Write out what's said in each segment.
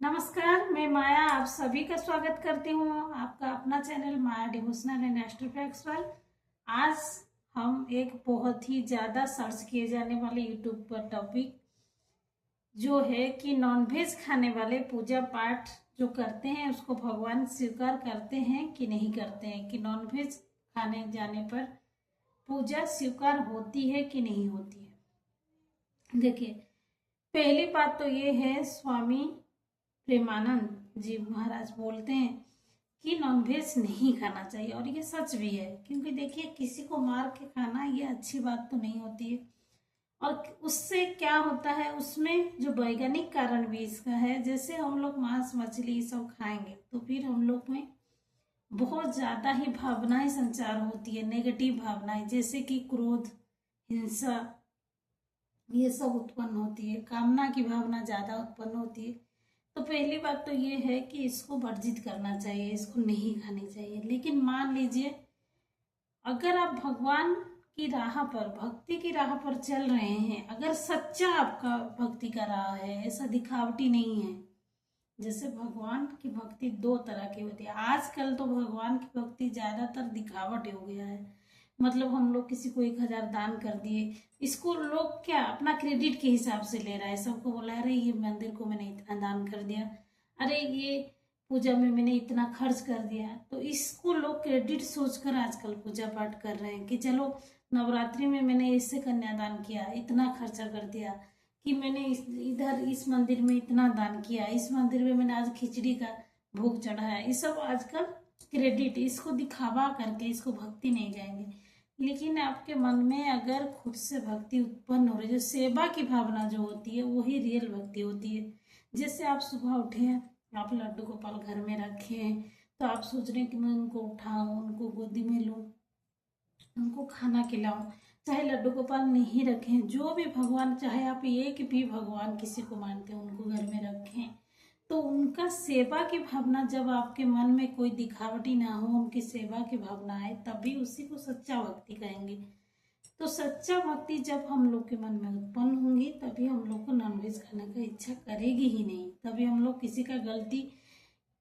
नमस्कार, मैं माया आप सभी का स्वागत करती हूँ। आपका अपना channel Maya devotional and astro facts पर आज हम एक बहुत ही ज़्यादा सर्च किए जाने वाले यूट्यूब पर टॉपिक जो है कि नॉनवेज खाने वाले पूजा पाठ जो करते हैं उसको भगवान स्वीकार करते हैं कि नहीं करते हैं, कि नॉनवेज खाने जाने पर पूजा स्वीकार होती है कि नहीं होती है। देखिए, पहली बात तो ये है, स्वामी प्रेमानंद जी महाराज बोलते हैं कि नॉनवेज नहीं खाना चाहिए, और ये सच भी है। क्योंकि देखिए, किसी को मार के खाना ये अच्छी बात तो नहीं होती है। और उससे क्या होता है, उसमें जो वैज्ञानिक कारण भी इसका है, जैसे हम लोग मांस मछली सब खाएंगे तो फिर हम लोग में बहुत ज्यादा ही भावनाएं संचार होती है, नेगेटिव भावनाएं, जैसे कि क्रोध, हिंसा, ये सब उत्पन्न होती है। कामना की भावना ज्यादा उत्पन्न होती है। तो पहली बात तो ये है कि इसको वर्जित करना चाहिए, इसको नहीं खानी चाहिए। लेकिन मान लीजिए, अगर आप भगवान की राह पर, भक्ति की राह पर चल रहे हैं, अगर सच्चा आपका भक्ति का राह है, ऐसा दिखावटी नहीं है। जैसे भगवान की भक्ति दो तरह की होती है। आजकल तो भगवान की भक्ति ज्यादातर दिखावट हो गया है। मतलब हम लोग किसी को 1,000 दान कर दिए, इसको लोग क्या अपना क्रेडिट के हिसाब से ले रहा है। सबको बोला, अरे ये मंदिर को मैंने इतना दान कर दिया, अरे ये पूजा में मैंने इतना खर्च कर दिया। तो इसको लोग क्रेडिट सोचकर आजकल पूजा पाठ कर रहे हैं कि चलो नवरात्रि में मैंने इससे कन्यादान किया, इतना खर्चा कर दिया, कि मैंने इधर इस मंदिर में इतना दान किया, इस मंदिर में मैंने आज खिचड़ी का भोग चढ़ाया। ये सब आजकल क्रेडिट, इसको दिखावा करके इसको भक्ति नहीं जाएंगे। लेकिन आपके मन में अगर खुद से भक्ति उत्पन्न हो रही है, जो सेवा की भावना जो होती है, वही रियल भक्ति होती है। जैसे आप सुबह उठे हैं, आप लड्डू गोपाल घर में रखे हैं, तो आप सोच रहे हैं कि मैं उनको उठाऊं, उनको गोदी में लूं, उनको खाना खिलाऊं। चाहे लड्डू गोपाल नहीं रखें, जो भी भगवान, चाहे आप एक भी भगवान किसी को मानते हैं उनको घर में रखें, तो उनका सेवा की भावना जब आपके मन में कोई दिखावटी ना हो, उनकी सेवा की भावना आए, तभी उसी को सच्चा भक्ति कहेंगे। तो सच्चा भक्ति जब हम लोग के मन में उत्पन्न होंगी, तभी हम लोग को नॉनवेज खाने का इच्छा करेगी ही नहीं। तभी हम लोग किसी का गलती,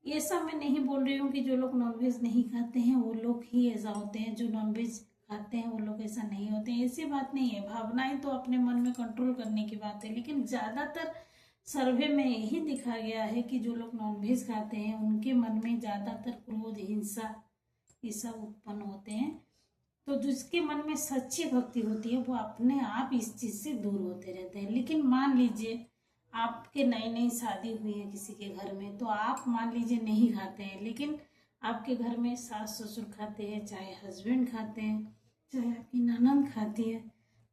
ये सब मैं नहीं बोल रही हूँ कि जो लोग नॉनवेज नहीं खाते हैं वो लोग ही ऐसा होते हैं, जो नॉनवेज खाते हैं वो लोग ऐसा नहीं होते हैं, ऐसी बात नहीं है। भावनाएं तो अपने मन में कंट्रोल करने की बात है। लेकिन ज्यादातर सर्वे में यही दिखा गया है कि जो लोग नॉनवेज खाते हैं उनके मन में ज्यादातर क्रोध, हिंसा, ये सब उत्पन्न होते हैं। तो जिसके मन में सच्ची भक्ति होती है वो अपने आप इस चीज से दूर होते रहते हैं। लेकिन मान लीजिए, आपके नई नई शादी हुई है किसी के घर में, तो आप मान लीजिए नहीं खाते हैं, लेकिन आपके घर में सास ससुर खाते हैं, चाहे हस्बैंड खाते हैं, चाहे आपकी ननद खाती है,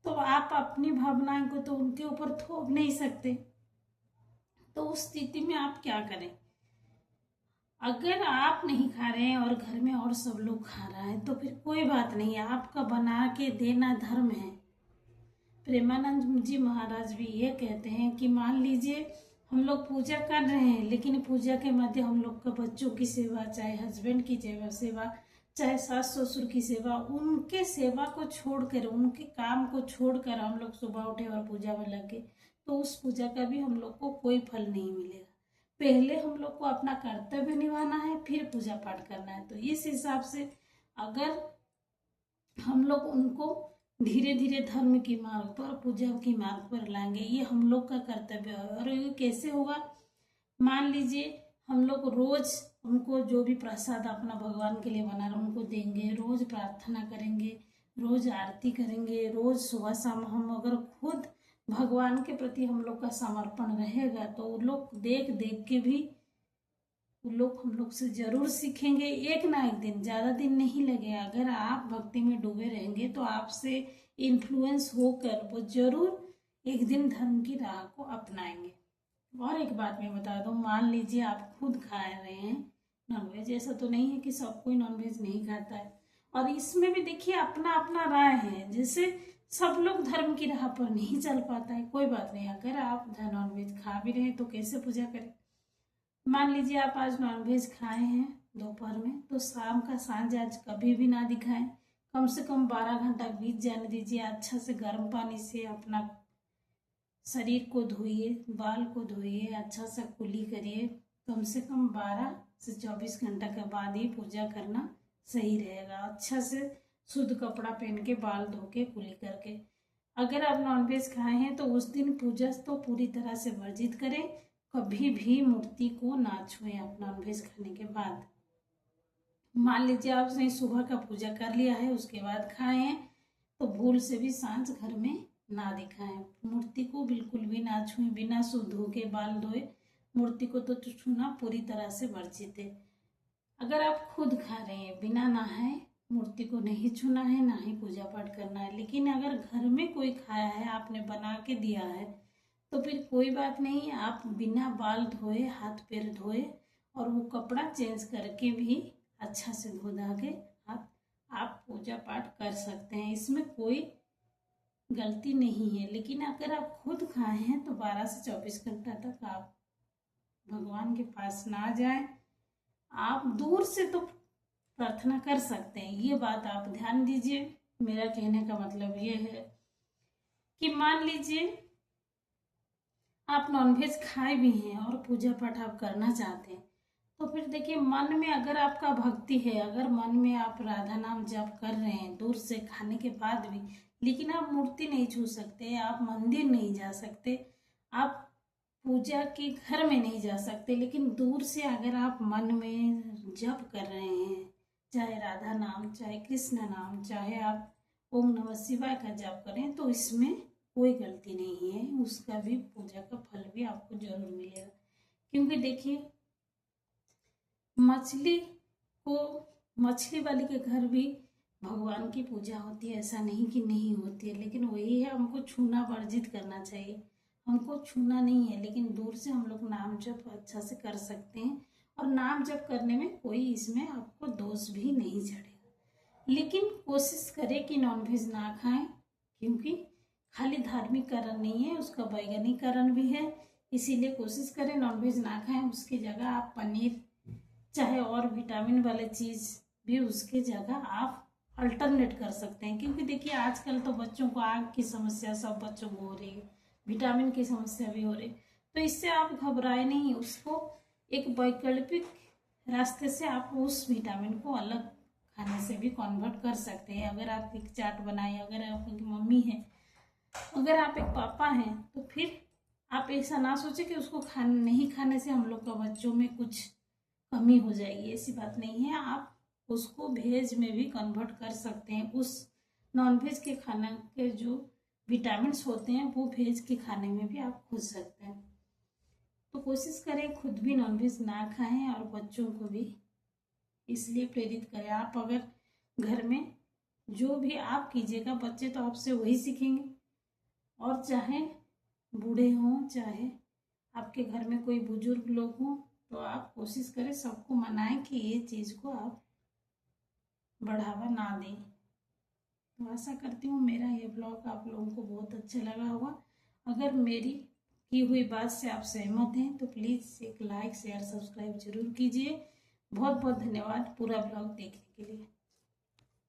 तो आप अपनी भावनाएं को तो उनके ऊपर थोप नहीं सकते। तो उस स्थिति में आप क्या करें? अगर आप नहीं खा रहे हैं और घर में और सब लोग खा रहा है, तो फिर कोई बात नहीं है, आपका बना के देना धर्म है। प्रेमानंद जी महाराज भी ये कहते हैं कि मान लीजिए हम लोग पूजा कर रहे हैं, लेकिन पूजा के मध्य हम लोग का बच्चों की सेवा, चाहे हस्बैंड की सेवा, चाहे सास ससुर की सेवा, उनके सेवा को छोड़कर, उनके काम को छोड़कर हम लोग सुबह उठे और पूजा में लगे, तो उस पूजा का भी हम लोग को कोई फल नहीं मिलेगा। पहले हम लोग को अपना कर्तव्य निभाना है, फिर पूजा पाठ करना है। तो इस हिसाब से अगर हम लोग उनको धीरे धीरे धर्म की मार्ग पर, पूजा की मार्ग पर लाएंगे, ये हम लोग का कर्तव्य है। और ये कैसे होगा? मान लीजिए हम लोग रोज उनको जो भी प्रसाद अपना भगवान के लिए बना रहे उनको देंगे, रोज प्रार्थना करेंगे, रोज आरती करेंगे, रोज सुबह शाम हम अगर खुद भगवान के प्रति हम लोग का समर्पण रहेगा, तो वो लोग देख देख के भी वो लोग हम लोग से जरूर सीखेंगे। एक ना एक दिन, ज्यादा दिन नहीं लगेगा। अगर आप भक्ति में डूबे रहेंगे तो आपसे इन्फ्लुएंस होकर वो जरूर एक दिन धर्म की राह को अपनाएंगे। और एक बात मैं बता दूं, मान लीजिए आप खुद खा रहे हैं नॉनवेज, ऐसा तो नहीं है कि सब कोई नॉनवेज नहीं खाता है। और इसमें भी देखिए अपना अपना राय है, जैसे सब लोग धर्म की राह पर नहीं चल पाता है, कोई बात नहीं। अगर आप नॉनवेज खा भी रहे हैं तो कैसे पूजा करें? मान लीजिए आप आज नॉनवेज खाए हैं दोपहर में, तो शाम का सांझ आज कभी भी ना दिखाएं। कम से कम 12 घंटा बीत जाने दीजिए, अच्छा से गर्म पानी से अपना शरीर को धोइए, बाल को धोइए, अच्छा सा कुली करिए। कम से कम 12 से 24 घंटा के बाद ही पूजा करना सही रहेगा। अच्छा से शुद्ध कपड़ा पहन के, बाल धो के, कुली करके। अगर आप नॉनवेज खाए हैं तो उस दिन पूजा तो पूरी तरह से वर्जित करें। कभी भी मूर्ति को ना छुएं आप नॉनवेज खाने के बाद। मान लीजिए आपने सुबह का पूजा कर लिया है, उसके बाद खाए हैं, तो भूल से भी सांझ घर में ना दिखाएं। मूर्ति को बिल्कुल भी ना छुएं, बिना शुद्ध धो के, बाल धोए। मूर्ति को तो छूना पूरी तरह से वर्जित है। अगर आप खुद खा रहे हैं, बिना नहाए मूर्ति को नहीं छूना है, ना ही पूजा पाठ करना है। लेकिन अगर घर में कोई खाया है, आपने बना के दिया है, तो फिर कोई बात नहीं, आप बिना बाल धोए, हाथ पैर धोए और वो कपड़ा चेंज करके भी अच्छा से धो धा के आप पूजा पाठ कर सकते हैं। इसमें कोई गलती नहीं है। लेकिन अगर आप खुद खाए हैं तो 12 से 24 घंटा तक आप भगवान के पास ना जाएं। आप दूर से तो प्रार्थना कर सकते हैं, ये बात आप ध्यान दीजिए। मेरा कहने का मतलब ये है कि मान लीजिए आप नॉनवेज खाए भी हैं और पूजा पाठ आप करना चाहते हैं, तो फिर देखिए, मन में अगर आपका भक्ति है, अगर मन में आप राधा नाम जप कर रहे हैं दूर से खाने के बाद भी, लेकिन आप मूर्ति नहीं छू सकते, आप मंदिर नहीं जा सकते, आप पूजा के घर में नहीं जा सकते, लेकिन दूर से अगर आप मन में जप कर रहे हैं, चाहे राधा नाम, चाहे कृष्ण नाम, चाहे आप ओम नमः शिवाय का जप करें, तो इसमें कोई गलती नहीं है। उसका भी, पूजा का फल भी आपको जरूर मिलेगा। क्योंकि देखिए, मछली वाली के घर भी भगवान की पूजा होती है, ऐसा नहीं कि नहीं होती है। लेकिन वही है, हमको छूना वर्जित करना चाहिए। हमको छूना नहीं है, लेकिन दूर से हम लोग नाम जप अच्छा से कर सकते हैं। और नाम जप करने में कोई इसमें आपको दोष भी नहीं चढ़ेगा। लेकिन कोशिश करें कि नॉनवेज ना खाएं, क्योंकि खाली धार्मिक कारण नहीं है, उसका वैज्ञानिक कारण भी है। इसीलिए कोशिश करें नॉनवेज ना खाएं। उसकी जगह आप पनीर, चाहे और विटामिन वाले चीज़ भी उसके जगह आप अल्टरनेट कर सकते हैं। क्योंकि देखिए, आजकल तो बच्चों को आँख की समस्या सब बच्चों को हो रही है, विटामिन की समस्या भी हो रही है। तो इससे आप घबराए नहीं, उसको एक वैकल्पिक रास्ते से आप उस विटामिन को अलग खाने से भी कन्वर्ट कर सकते हैं। अगर आप एक चाट बनाए, अगर आपकी मम्मी है, अगर आप एक पापा हैं, तो फिर आप ऐसा ना सोचे कि उसको नहीं खाने से हम लोग का बच्चों में कुछ कमी हो जाएगी। ऐसी बात नहीं है। आप उसको वेज में भी कन्वर्ट कर सकते हैं। उस नॉनवेज के खाना के जो विटामिन्स होते हैं वो वेज के खाने में भी आप खोज सकते हैं। तो कोशिश करें खुद भी नॉनवेज ना खाएं और बच्चों को भी इसलिए प्रेरित करें। आप अगर घर में जो भी आप कीजिएगा, बच्चे तो आपसे वही सीखेंगे। और चाहे बूढ़े हों, चाहे आपके घर में कोई बुजुर्ग लोग हों, तो आप कोशिश करें सबको मनाएं कि ये चीज़ को आप बढ़ावा ना दें। तो आशा करती हूँ मेरा ये ब्लॉग आप लोगों को बहुत अच्छा लगा होगा। अगर मेरी की हुई बात से आप सहमत हैं तो प्लीज़ एक लाइक, शेयर, सब्सक्राइब जरूर कीजिए। बहुत बहुत धन्यवाद पूरा ब्लॉग देखने के लिए।